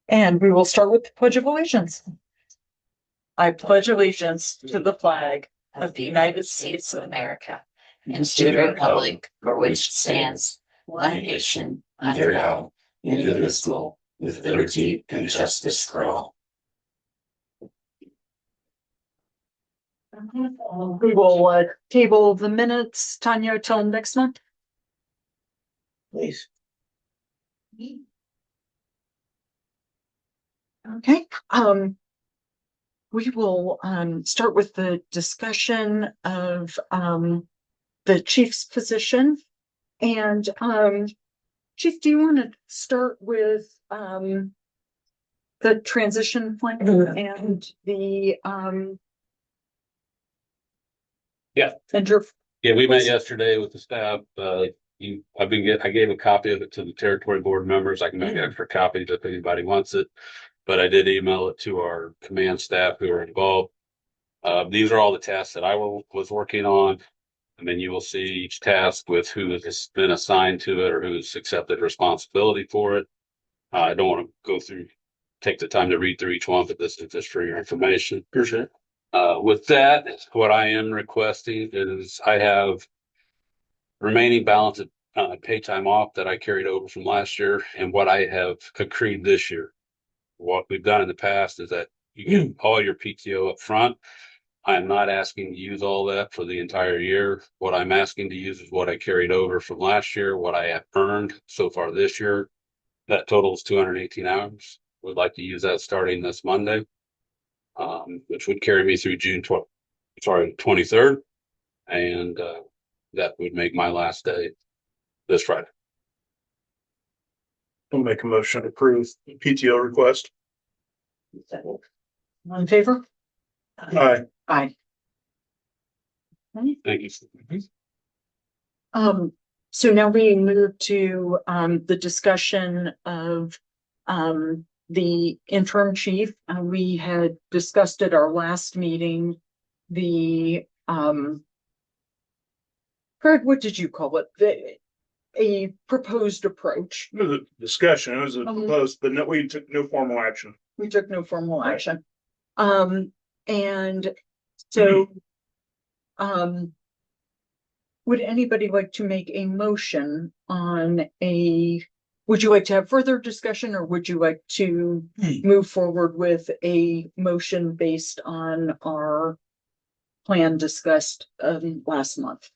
And we will start with the Pledge of Allegiance. I pledge allegiance to the flag of the United States of America and to the republic for which it stands, one nation, under God, indivisible, with liberty and justice for all. We will table the minutes, Tanya, till next month. Please. Okay. We will start with the discussion of the chief's position. And Chief, do you want to start with the transition plan and the we met yesterday with the staff. I gave a copy of it to the territory board members. I can make extra copies if anybody wants it, but I did email it to our command staff who are involved. These are all the tasks that I was working on, and then you will see each task with who has been assigned to it or who's accepted responsibility for it. I don't want to take the time to read through each one, but this is just for your information. For sure. With that, what I am requesting is I have remaining balance of pay time off that I carried over from last year and what I have accrued this year. What we've done in the past is that you get all your PTO up front. I am not asking to use all that for the entire year. What I'm asking to use is what I carried over from last year, what I have earned so far this year. That totals 218 hours. Would like to use that starting this Monday, which would carry me through June 23rd. And that would make my last day this Friday. I'll make a motion to approve the PTO request. all in favor? Aye. Aye. Thank you. So now we move to the discussion of the interim chief. We had discussed at our last meeting the Craig, what did you call it? A proposed approach. It was a discussion. It was a proposed, but no, we took no formal action. We took no formal action. And so would anybody like to make a motion on would you like to have further discussion, or would you like to move forward with a motion based on our plan discussed last month?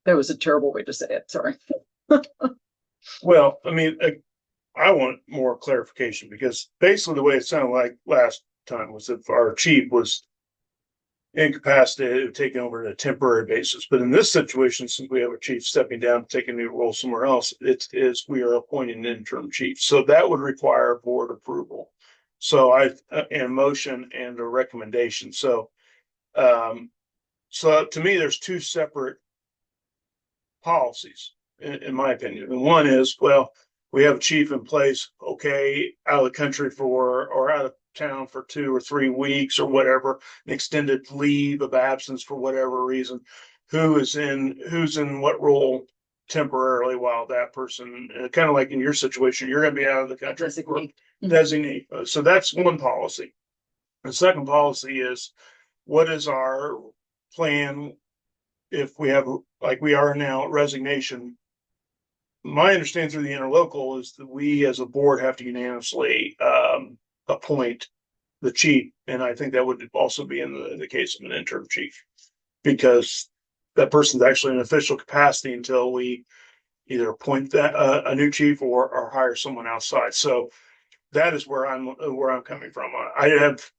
That was a terrible way to say it. Sorry. Well, I mean, I want more clarification, because basically the way it sounded like last time was that our chief was incapacitated, taken over on a temporary basis. But in this situation, since we have a chief stepping down, taking a new role somewhere else, we are appointing an interim chief. So that would require board approval. So a motion and a recommendation. So to me, there's two separate policies, in my opinion. And one is, well, we have a chief in place, okay, out of the country or out of town for 2 or 3 weeks or whatever, an extended leave of absence for whatever reason. Who's in what role temporarily while that person, kind of like in your situation, you're going to be out of the country. Designate. So that's one policy. The second policy is, what is our plan if we have, like we are now, resignation? My understanding through the interlocal is that we as a board have to unanimously appoint the chief. And I think that would also be in the case of an interim chief, because that person's actually in official capacity until we either appoint a new chief or hire someone outside. So that is where I'm coming from. I have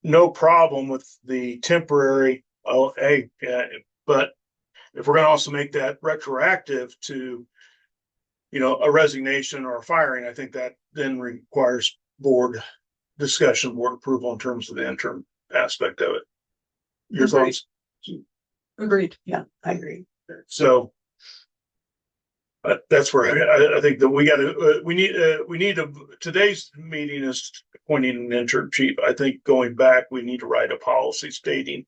no problem with the temporary, but if we're going to also make that retroactive to, a resignation or a firing, I think that then requires board discussion, board approval in terms of the interim aspect of it. Your thoughts? Agreed. Yeah, I agree. So that's where I think that we need today's meeting is appointing an interim chief. I think going back, we need to write a policy stating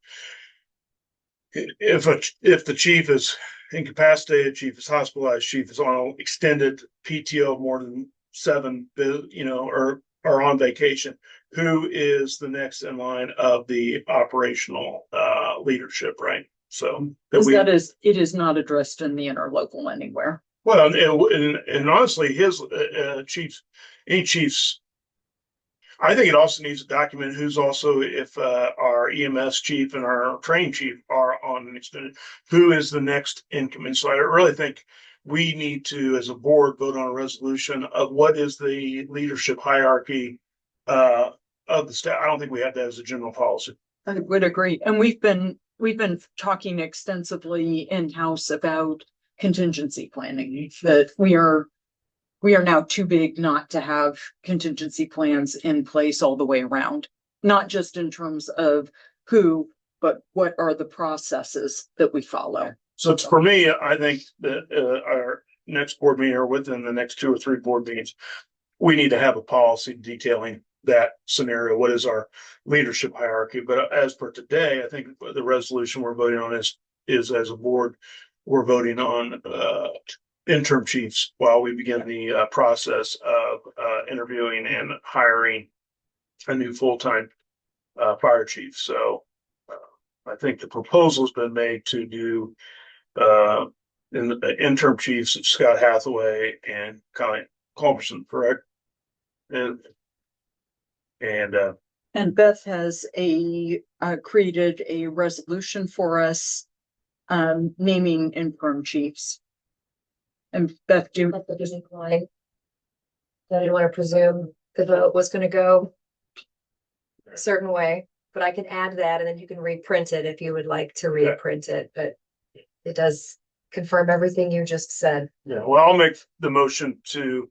if the chief is incapacitated, chief is hospitalized, chief is on extended PTO more than 7, or are on vacation, who is the next in line of the operational leadership, right? So it is not addressed in the interlocal anywhere. well, and honestly, his chiefs, any chiefs, I think it also needs to document who's also, if our EMS chief and our train chief are on an extended, who is the next incoming. So I really think we need to, as a board, vote on a resolution of what is the leadership hierarchy of the staff. I don't think we have that as a general policy. I would agree. And we've been talking extensively in-house about contingency planning, that we are now too big not to have contingency plans in place all the way around, not just in terms of who, but what are the processes that we follow. So it's, for me, I think that our next board meeting, or within the next 2 or 3 board meetings, we need to have a policy detailing that scenario. What is our leadership hierarchy? But as per today, I think the resolution we're voting on is as a board, we're voting on interim chiefs while we begin the process of interviewing and hiring a new full-time fire chief. So I think the proposal's been made to do in the interim chiefs, Scott Hathaway and Connie Culberson, correct? And Beth has created a resolution for us, naming interim chiefs. And Beth, do Let the Disney line. I didn't want to presume the vote was going to go a certain way, but I can add that and then you can reprint it if you would like to reprint it, but it does confirm everything you just said. yeah, well, I'll make the motion to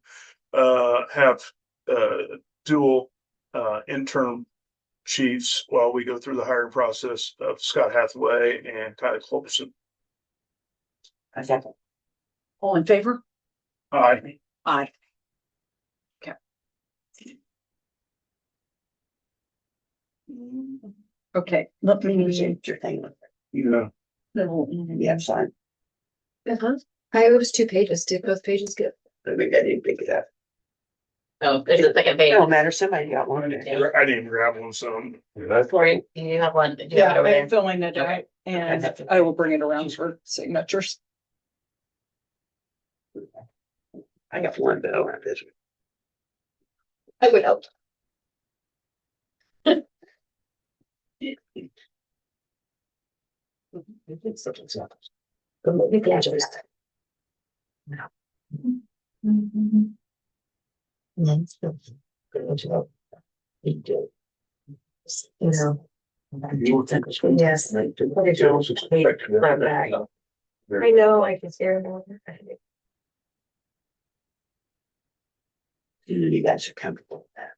have dual interim chiefs while we go through the hiring process of Scott Hathaway and Connie Culberson. all in favor? Aye. Aye. Okay. Okay, let me. Your thing. Yeah. Yeah, fine. It was 2 pages. Did both pages get? Maybe I didn't pick it up. Oh, there's a second It page. don't matter. Somebody got one. I didn't grab one, so. Corey, you have one. Do you have Yeah, it over I'm there? filling it out and I will bring it around for signatures. I got one, but I don't have this one. I would help. You know. Yes. I know, I can hear it. You guys are comfortable with that.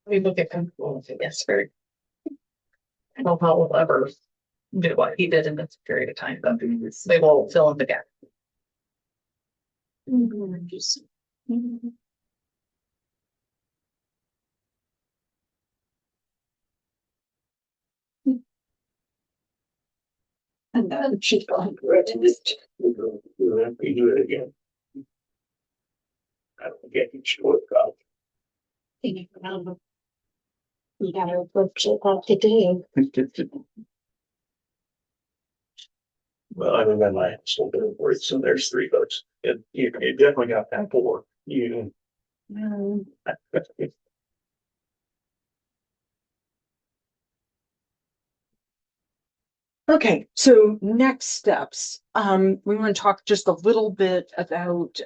We look at comfortable with it. Yes, very. I don't know how we'll ever do what he did in this period of time, but they will fill in the gap. And then she's going through it. You do it again. I don't get you short copy. You gotta approach it that today. Well, I remember my still bit of words, so there's 3 votes. You definitely got that 4. You. Okay, so next steps, we want to talk just a little bit about,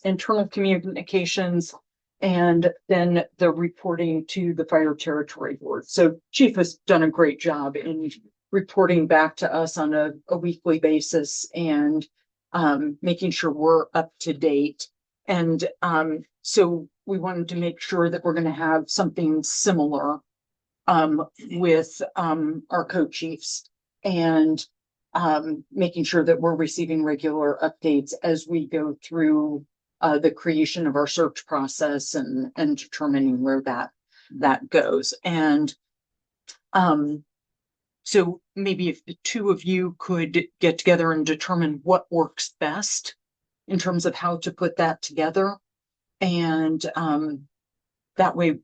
internal communications and then the reporting to the fire territory board. So Chief has done a great job in reporting back to us on a weekly basis and, making sure we're up to date. And, so we wanted to make sure that we're going to have something similar, with, our co-chiefs. And making sure that we're receiving regular updates as we go through the creation of our search process and determining where that goes. And so maybe if the 2 of you could get together and determine what works best in terms of how to put that together. And that way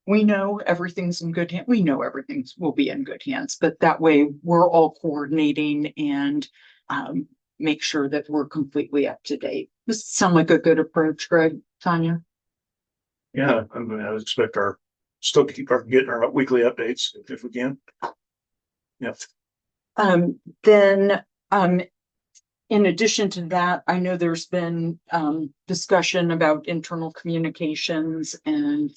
we know everything's in good hands. We know everything's will be in good hands, but that way we're all coordinating and make sure that we're completely up to date. Does it sound like a good approach, Greg, Tanya? Yeah, I mean, I would expect still keep getting our weekly updates if we can. Yeah. Then in addition to that, I know there's been discussion about internal communications, and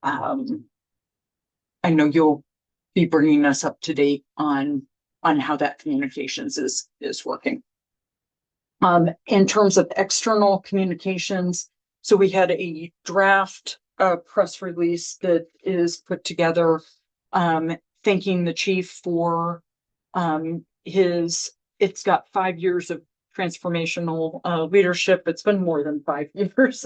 I know you'll be bringing us up to date on how that communications is working. In terms of external communications, so we had a draft press release that is put together, thanking the chief for it's got 5 years of transformational leadership. It's been more than 5 years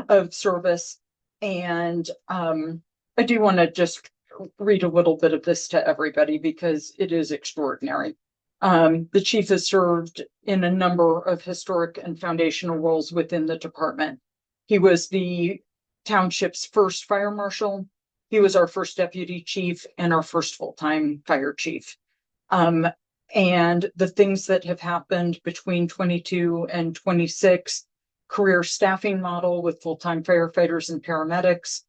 of service. And I do want to just read a little bit of this to everybody because it is extraordinary. The chief has served in a number of historic and foundational roles within the department. He was the township's first fire marshal. He was our first deputy chief and our first full-time fire chief. And the things that have happened between 22 and 26, career staffing model with full-time firefighters and paramedics,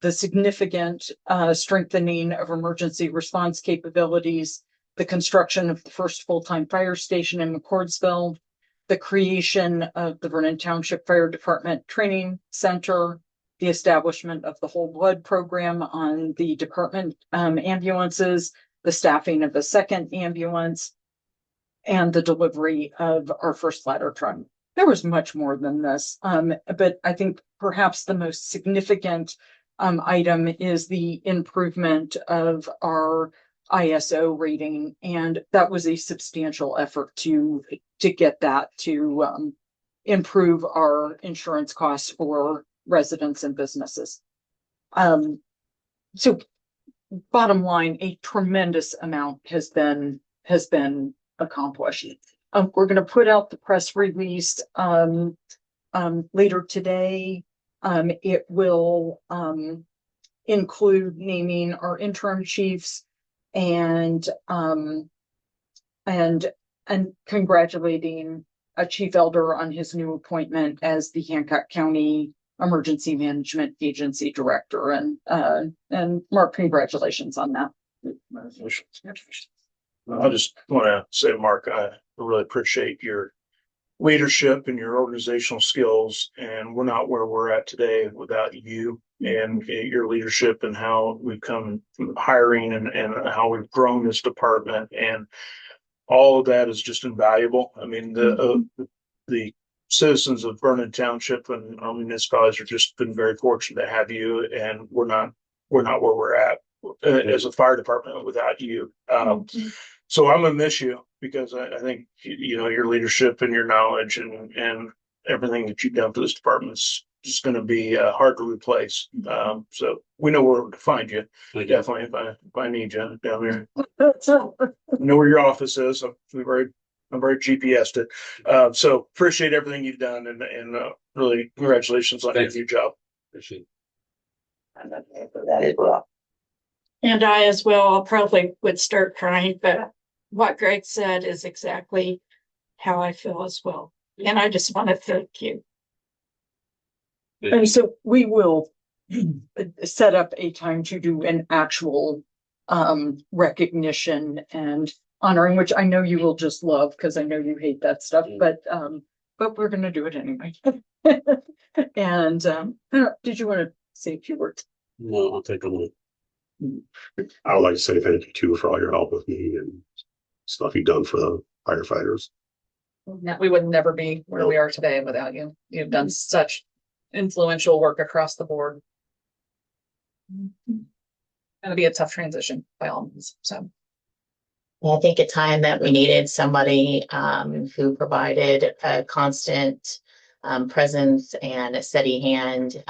the significant strengthening of emergency response capabilities, the construction of the first full-time fire station in McCordsville, the creation of the Vernon Township Fire Department Training Center, the establishment of the whole blood program on the department ambulances, the staffing of the second ambulance, and the delivery of our first ladder truck. There was much more than this, but I think perhaps the most significant item is the improvement of our ISO rating, and that was a substantial effort to get that to improve our insurance costs for residents and businesses. So bottom line, a tremendous amount has been accomplished. We're going to put out the press release later today. It will include naming our interim chiefs and congratulating Chief Elder on his new appointment as the Hancock County Emergency Management Agency Director. And Mark, congratulations on that. I just want to say, Mark, I really appreciate your leadership and your organizational skills, and we're not where we're at today without you and your leadership and how we've come hiring and how we've grown this department, and all of that is just invaluable. I mean, the citizens of Vernon Township and our municipalities have just been very fortunate to have you, and we're not where we're at as a fire department without you. So I'm gonna miss you because I think your leadership and your knowledge and everything that you've done for this department is just going to be hard to replace. So we know where to find you. Definitely, if I need you down there, I know where your office is. I'm very GPS'd it. So appreciate everything you've done and really congratulations on your new job. Appreciate it. I'm okay for that as well. And I as well probably would start crying, but what Greg said is exactly how I feel as well. And I just want to thank you. And so we will set up a time to do an actual recognition and honoring, which I know you will just love because I know you hate that stuff, but we're going to do it anyway. And did you want to say a few words? No, I'll take a look. I would like to say thank you too for all your help with me and stuff you've done for the firefighters. We would never be where we are today without you. You've done such influential work across the board. It'll be a tough transition by all means. So I think a time that we needed somebody who provided a constant presence and a steady hand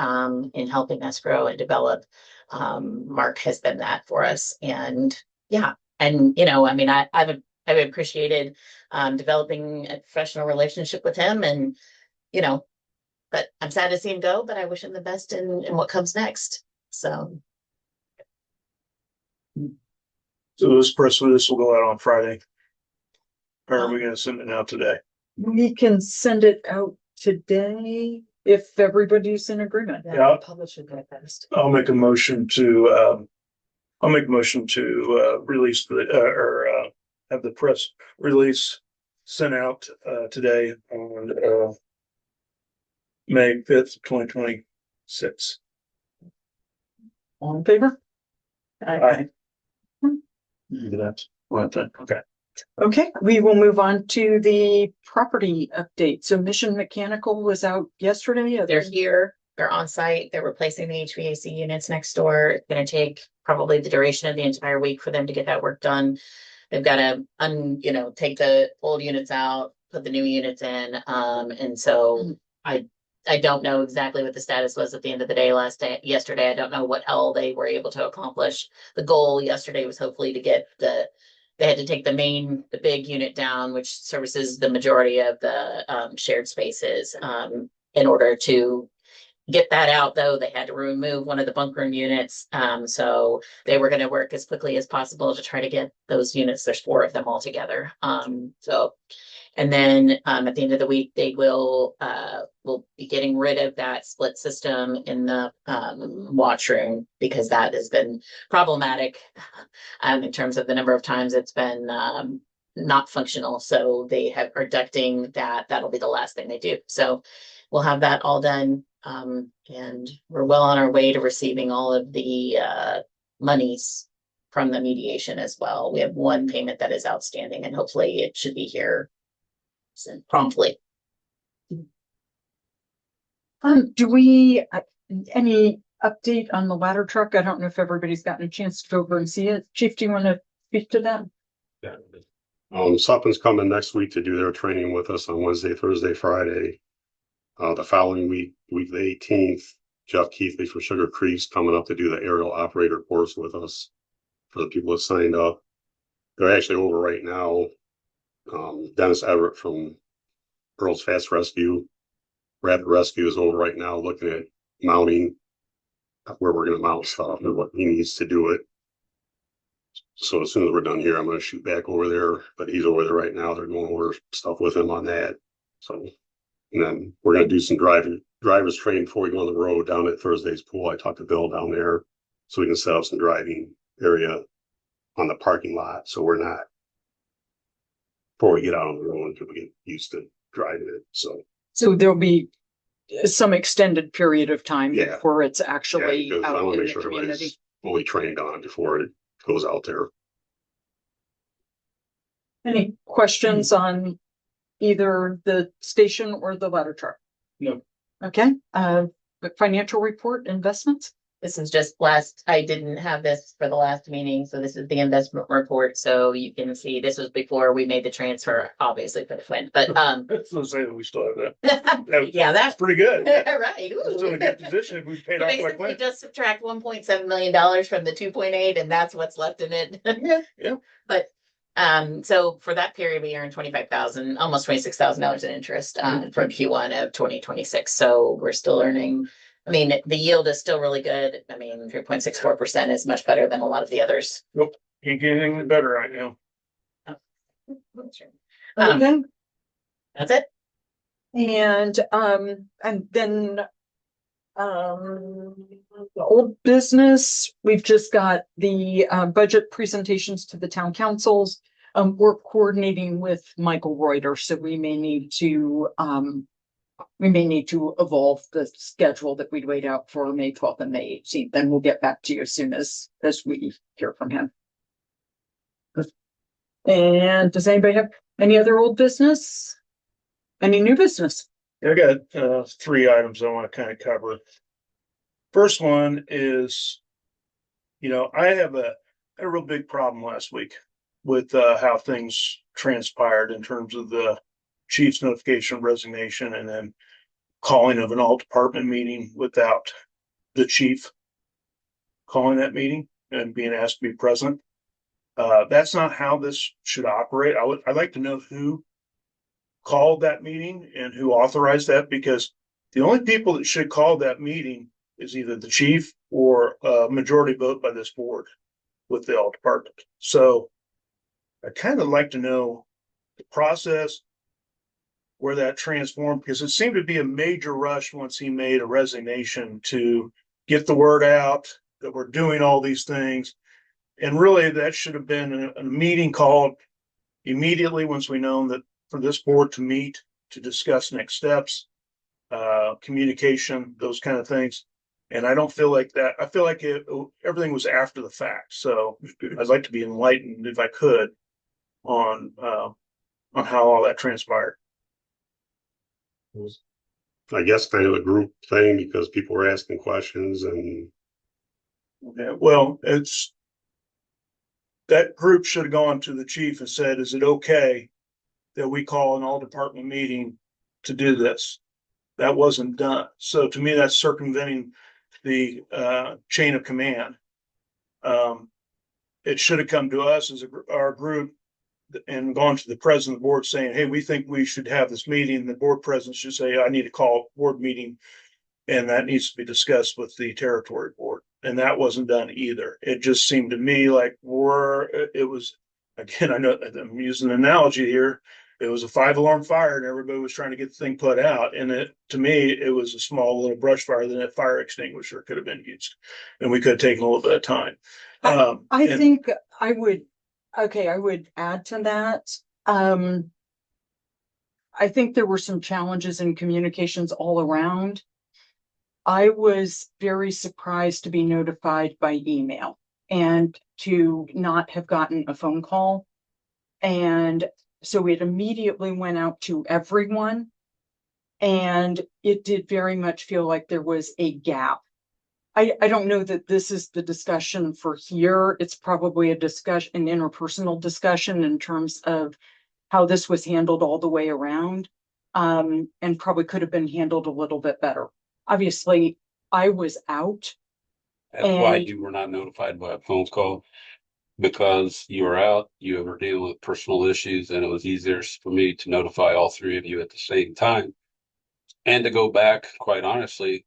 in helping us grow and develop. Mark has been that for us. And yeah, and I mean, I've appreciated developing a professional relationship with him, and but I'm sad to see him go, but I wish him the best in what comes next. So So this press release will go out on Friday. Or are we gonna send it out today? We can send it out today if everybody's in agreement. Yeah. Publish it that fast. I'll make a motion to release have the press release sent out today on May 5th, 2026. All in favor? Aye. That's one thing. Okay. Okay, we will move on to the property update. So Mission Mechanical was out yesterday. they're here, they're on site, they're replacing the HVAC units next door. It's gonna take probably the duration of the entire week for them to get that work done. They've got to, take the old units out, put the new units in. And so I don't know exactly what the status was at the end of the day yesterday. I don't know what all they were able to accomplish. The goal yesterday was hopefully to get they had to take the big unit down, which services the majority of the shared spaces. In order to get that out, though, they had to remove one of the bunk room units. So they were going to work as quickly as possible to try to get those units. There's 4 of them all together. And then at the end of the week, they will be getting rid of that split system in the washroom, because that has been problematic in terms of the number of times it's been not functional. So they are ducting that. That'll be the last thing they do. So we'll have that all done. And we're well on our way to receiving all of the monies from the mediation as well. We have one payment that is outstanding, and hopefully it should be here promptly. Do we, any update on the ladder truck? I don't know if everybody's gotten a chance to go over and see it. Chief, do you want to speak to that? Yeah. Something's coming next week to do their training with us on Wednesday, Thursday, Friday. The following week the 18th, Jeff Keithley from Sugar Creek's coming up to do the aerial operator course with us for the people that signed up. They're actually over right now. Dennis Everett from Earl's Fast Rescue, Rapid Rescue, is over right now looking at mounting, where we're going to mount stuff and what he needs to do it. So as soon as we're done here, I'm going to shoot back over there, but he's over there right now. They're going over stuff with him on that. So, and then we're going to do some drivers training before we go on the road down at Thursday's pool. I talked to Bill down there so we can set up some driving area on the parking lot. So we're not, before we get out on the road, until we get used to driving it. So there'll be some extended period of time Yeah. before it's actually because I out want in to make the sure community. everybody's fully trained on it before it goes out there. Any questions on either the station or the ladder truck? No. Okay, the financial report, investments? This is just I didn't have this for the last meeting, so this is the investment report. So you can see this was before we made the transfer, obviously, for the Flint. But Let's say that we still have that. yeah, That's that's pretty good. right. Ooh. Still in a good position if we paid off like Basically, Clint. just subtract $1.7 million from the 2.8, and that's what's left in it. Yeah. But so for that period, we earned $25,000, almost $26,000 in interest from Q1 of 2026. So we're still earning. I mean, the yield is still really good. I mean, 3.64% is much better than a lot of the others. Can't get anything better right now. Okay, That's it. and then the old business, we've just got the budget presentations to the town councils. We're coordinating with Michael Reuter, so we may need to evolve the schedule that we'd laid out for May 12th and May 18th. Then we'll get back to you as soon as we hear from him. And does anybody have any other old business? Any new business? I got 3 items I want to kind of cover. First one is, I had a real big problem last week with how things transpired in terms of the chief's notification of resignation and then calling of an all-department meeting without the chief calling that meeting and being asked to be present. That's not how this should operate. I'd like to know who called that meeting and who authorized that, because The only people that should call that meeting is either the chief or a majority vote by this board with the all department. So I'd kind of like to know the process where that transformed, because it seemed to be a major rush once he made a resignation to get the word out that we're doing all these things. And really, that should have been a meeting called immediately once we know that for this board to meet to discuss next steps, communication, those kind of things. And I don't feel like that. I feel like everything was after the fact. So I'd like to be enlightened, if I could, on how all that transpired. I guess kind of a group thing because people were asking questions and Yeah, well, that group should have gone to the chief and said, is it okay that we call an all department meeting to do this? That wasn't done. So to me, that's circumventing the chain of command. It should have come to us as our group and gone to the president of the board saying, hey, we think we should have this meeting. The board president should say, I need to call a board meeting, and that needs to be discussed with the territory board. And that wasn't done either. It just seemed to me like it was, again, I know I'm using an analogy here. It was a 5-alarm fire and everybody was trying to get the thing put out. And to me, it was a small little brush fire that a fire extinguisher could have been used. And we could have taken a little bit of time. I think I would add to that. I think there were some challenges in communications all around. I was very surprised to be notified by email and to not have gotten a phone call. And so it immediately went out to everyone. And it did very much feel like there was a gap. I don't know that this is the discussion for here. It's probably an interpersonal discussion in terms of how this was handled all the way around, and probably could have been handled a little bit better. Obviously, I was out. That's why you were not notified by a phone call, because you were out, you were dealing with personal issues, and it was easier for me to notify all three of you at the same time. And to go back, quite honestly,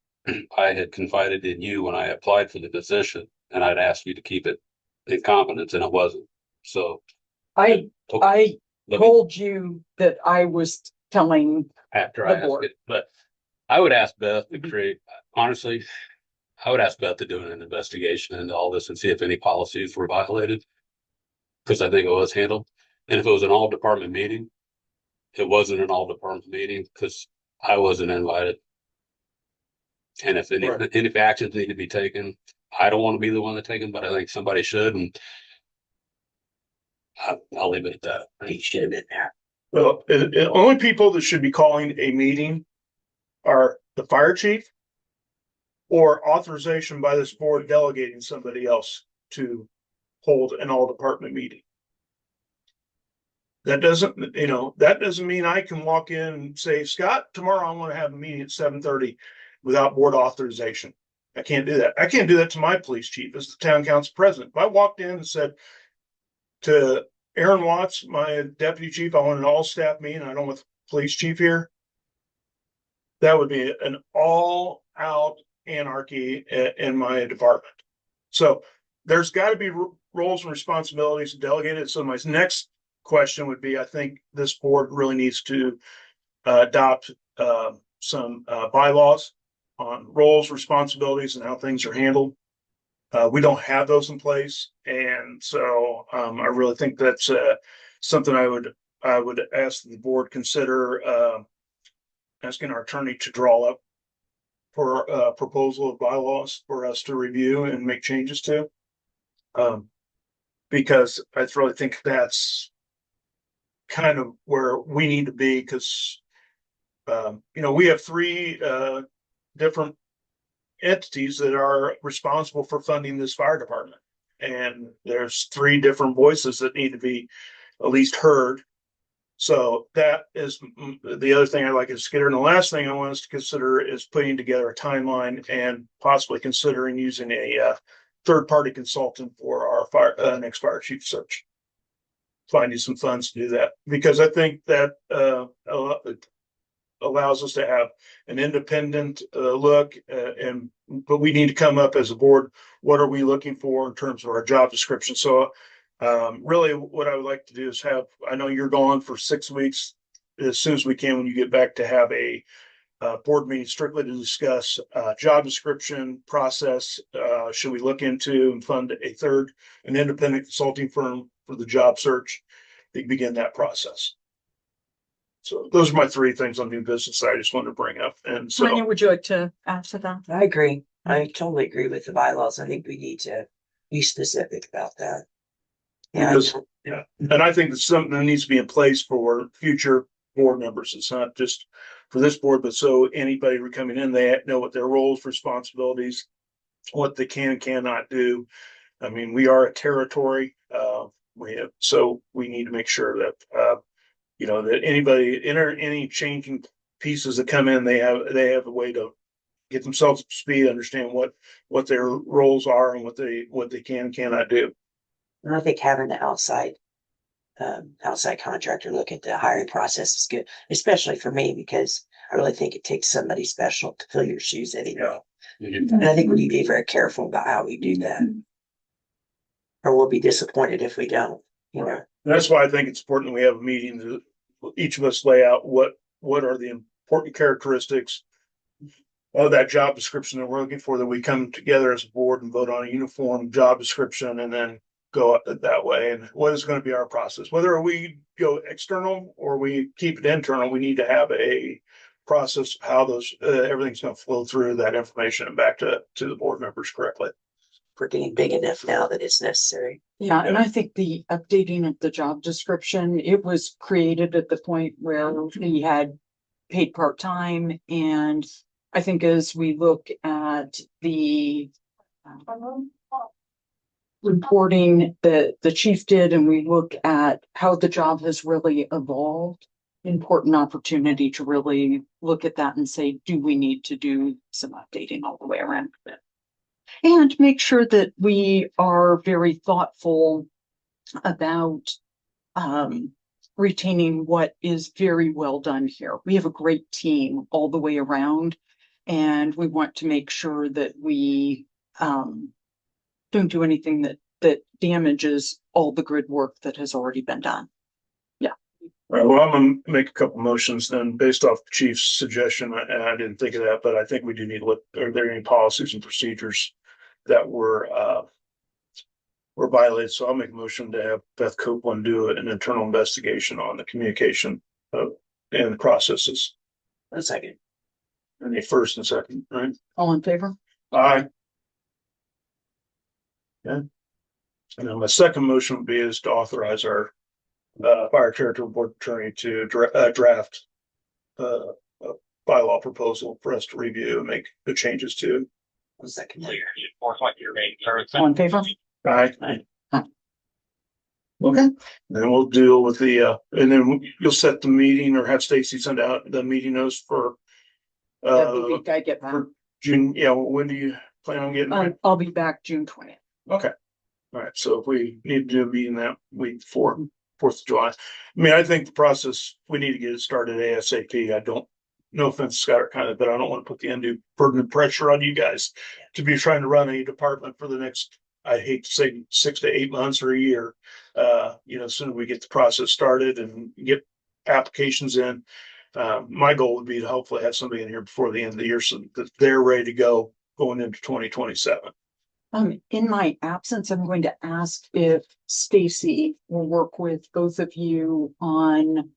I had confided in you when I applied for the position, and I'd asked you to keep it in confidence, and it wasn't. So I told you that I was telling after the I asked board. it, but I would ask Beth to create, honestly, I would ask Beth to do an investigation into all this and see if any policies were violated, because I think it was handled. And if it was an all department meeting, it wasn't an all department meeting because I wasn't invited. And if any actions need to be taken, I don't want to be the one to take them, but I think somebody should, and I'll leave it at that. He should have been there. Well, the only people that should be calling a meeting are the fire chief or authorization by this board delegating somebody else to hold an all department meeting. That doesn't mean I can walk in and say, Scott, tomorrow I want to have a meeting at 7:30 without board authorization. I can't do that. I can't do that to my police chief as the town council president. If I walked in and said to Aaron Watts, my deputy chief, I want an all staff meeting, I don't want the police chief here, that would be an all out anarchy in my department. So there's got to be roles and responsibilities delegated. So my next question would be, I think this board really needs to adopt some bylaws on roles, responsibilities, and how things are handled. We don't have those in place, and so I really think that's something I would ask the board consider asking our attorney to draw up for a proposal of bylaws for us to review and make changes to. Because I really think that's kind of where we need to be, because we have three different entities that are responsible for funding this fire department, and there's three different voices that need to be at least heard. So that is the other thing I'd like to consider. And the last thing I want us to consider is putting together a timeline and possibly considering using a third-party consultant for our next fire chief search. Finding some funds to do that, because I think that a allows us to have an independent look, but we need to come up as a board. What are we looking for in terms of our job description? So really what I would like to do is have, I know you're gone for 6 weeks, as soon as we can, when you get back, to have a board meeting strictly to discuss job description process. Should we look into and fund an independent consulting firm for the job search to begin that process? So those are my 3 things on new business that I just wanted to bring up. And so, Tanya, would you like to add to that? I agree. I totally agree with the bylaws. I think we need to be specific about that. Yeah. because, yeah, and I think it's something that needs to be in place for future board members. It's not just for this board, but so anybody coming in, they know what their roles, responsibilities, what they can and cannot do. I mean, we are a territory. So we need to make sure that that anybody any changing pieces that come in, they have a way to get themselves up to speed, understand what their roles are and what they can and cannot do. And I think having the outside contractor look at the hiring process is good, especially for me, because I really think it takes somebody special to fill your shoes anyway. And I think we need to be very careful about how we do that, or we'll be disappointed if we don't. And that's why I think it's important that we have a meeting to each of us lay out what are the important characteristics of that job description that we're looking for, that we come together as a board and vote on a uniform job description and then go up that way. And what is going to be our process, whether we go external or we keep it internal, we need to have a process of how those everything's going to flow through that information and back to the board members correctly. We're getting big enough now that it's necessary. Yeah, and I think the updating of the job description, it was created at the point where we had paid part-time. And I think as we look at the reporting that the chief did, and we look at how the job has really evolved, important opportunity to really look at that and say, do we need to do some updating all the way around it? And make sure that we are very thoughtful about retaining what is very well done here. We have a great team all the way around, and we want to make sure that we don't do anything that damages all the good work that has already been done. Yeah. All right, well, I'm going to make a couple motions then based off the chief's suggestion. I didn't think of that, but I think we do need to look, are there any policies and procedures that were violated? So I'll make a motion to have Beth Copeland do an internal investigation on the communication and the processes. A second. And a first and second, right? All in favor? Aye. Yeah. And then my second motion would be is to authorize our fire territory board attorney to draft a bylaw proposal for us to review and make the changes to. A second. All in favor? Aye. Aye. Okay, then we'll deal with the, and then you'll set the meeting or have Stacy send out the meeting notes for The week I get back. June. Yeah, when do you plan on getting back? I'll be back June 20th. Okay. All right, so if we need to do a meeting that week for 4th of July, I mean, I think the process, we need to get it started ASAP. I don't, no offense, Scott, but I don't want to put the undue burden and pressure on you guys to be trying to run a department for the next, I hate to say 6 to 8 months or a year. As soon as we get the process started and get applications in, my goal would be to hopefully have somebody in here before the end of the year so that they're ready to go going into 2027. In my absence, I'm going to ask if Stacy will work with both of you on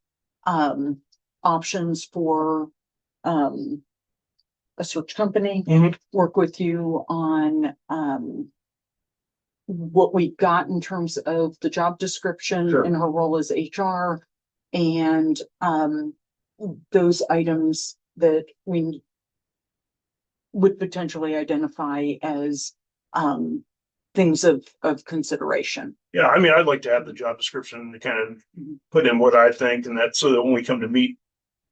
options for a search company, work with you on what we got in terms of the job description and her role as HR, and those items that we would potentially identify as things of consideration. Yeah, I mean, I'd like to have the job description to kind of put in what I think, and that so that when we come to meet,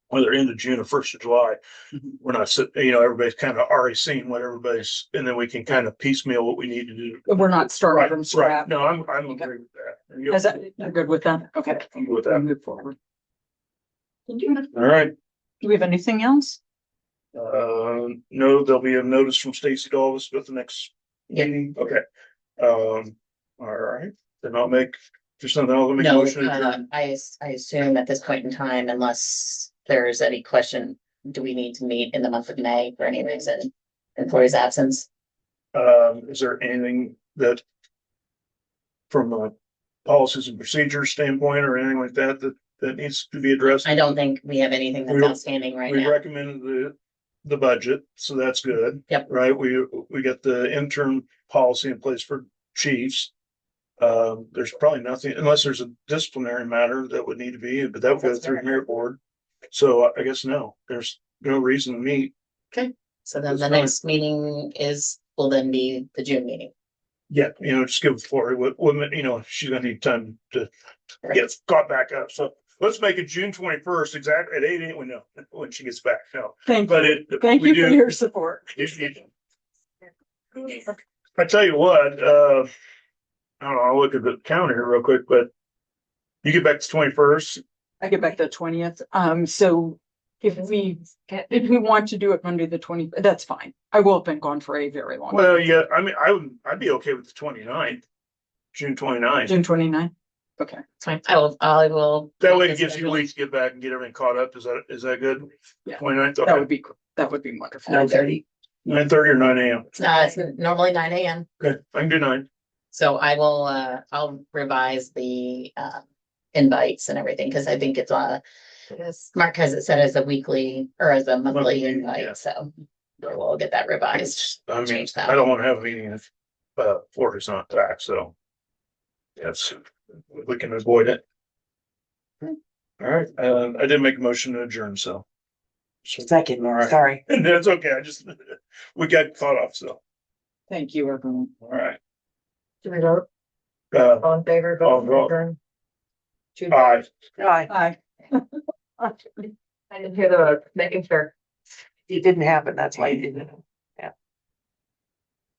whether end of June or 1st of July, we're not sitting, everybody's kind of already seen what everybody's, and then we can kind of piecemeal what we need to do. We're not starting from scratch. No, I'm agree with that. Is that, you're good with that? Okay. I'm good with We'll that. move forward. All right. Do we have anything else? No, there'll be a notice from Stacy Davis with the next Yeah. meeting. Okay. All right, then I'll make, just something, I'll make a No, motion. to adjourn. I assume at this point in time, unless there's any question, do we need to meet in the month of May for any reason? Employee's absence? Is there anything that from a policies and procedures standpoint or anything like that, that needs to be addressed? I don't think we have anything that's We- outstanding right We now. recommended the budget, so that's good. Yep. Right, we got the intern policy in place for chiefs. There's probably nothing, unless there's a disciplinary matter that would need to be, but that would go That's through fair. merit board. So I guess no, there's no reason to meet. So then That's the fine. next meeting will then be the June meeting. Yeah, just give Lori what, she's gonna need time to get caught back up. So let's make it June 21st, exactly at 8 a.m. We know when she gets back. No, Thank but you. it. Thank we you for do- your support. I tell you what, I don't know, I'll look at the calendar here real quick, but you get back to 21st. I get back the 20th. So if we want to do it Monday, the 20th, that's fine. I will have been gone for a very long. Well, yeah, I mean, I'd be okay with the 29th, June 29th. June 29th. Okay. It's fine. I will. That way it gives you a week to get back and get everything caught up. Is that good? Yeah. 29th, That okay. would be wonderful. 9:30. 9:30 or 9 a.m. It's normally 9 a.m. Okay, I can do 9. So I will, I'll revise the, invites and everything, because I think it's, Yes. Mark has it set as a weekly or as a monthly Monthly, yeah. invite, so we'll get that revised. I mean, Change that. I don't want to have a meeting if, Florida's not back, so. Yes, we can avoid it. All right, I did make a motion to adjourn, so. Second, All right. sorry. That's okay, we got caught off, so, Thank you, everyone. all right. Do we vote? Uh, All in favor? I'll Vote. vote. Adjourn. June. aye. Bye. I didn't hear the vote, making sure. It didn't happen, that's why you didn't.